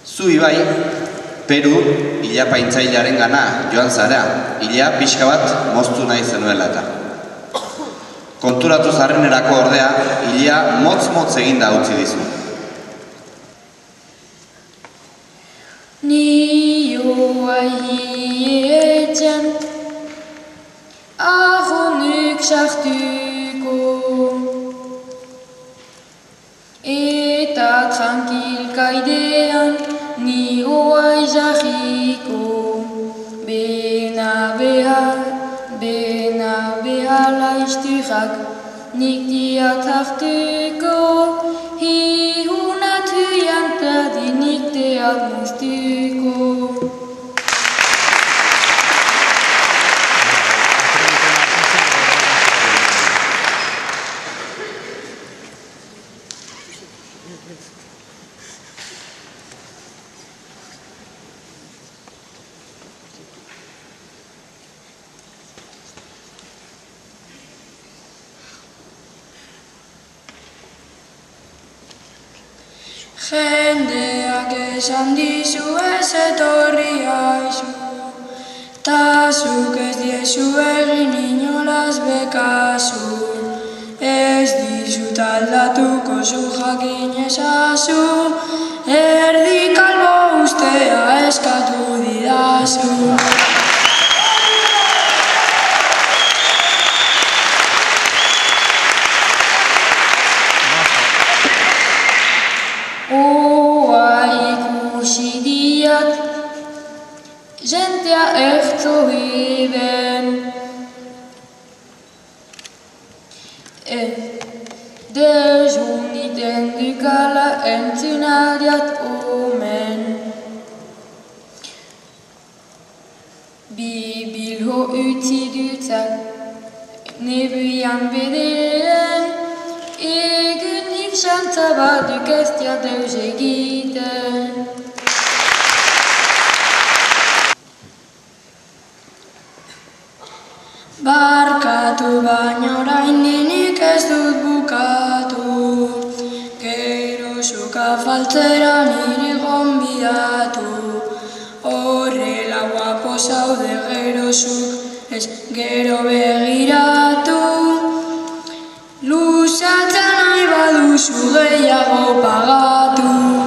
Zu ibai, Peru hilapaintzailearen gana joan zara, hila pixka bat moztu nahi zenuela eta. Konturatu zarrenerako ordea, hila motz-motz eginda utzi dizu. Nioa hietzen, ahonik sartuko, eta tranquilkaidean nioa izahiko, bena behala izturak nik diat hartuko, hihunatu jantadi nik diat mustuko. Jendeak esan dizu ez etorri haizu, ta zuk ez diezu egin inolaz bekazu, ez dizut aldatuko zu jakin ezazu, erdi kalbo ustea eskatu didazu. Jentea ertzo biben, dezuniten dukala entzun aldiat omen. Bibilho utzi dutzak nebuian bederen, egunik xantza bat duk ez dia deus egiten. Barkatu baina oraindik ez dut bukatu, gero zuka faltzera niri gonbidatu, horrela guapo zaude gero zuk ez gero begiratu, luzatzen nahi baduzu gehiago pagatu.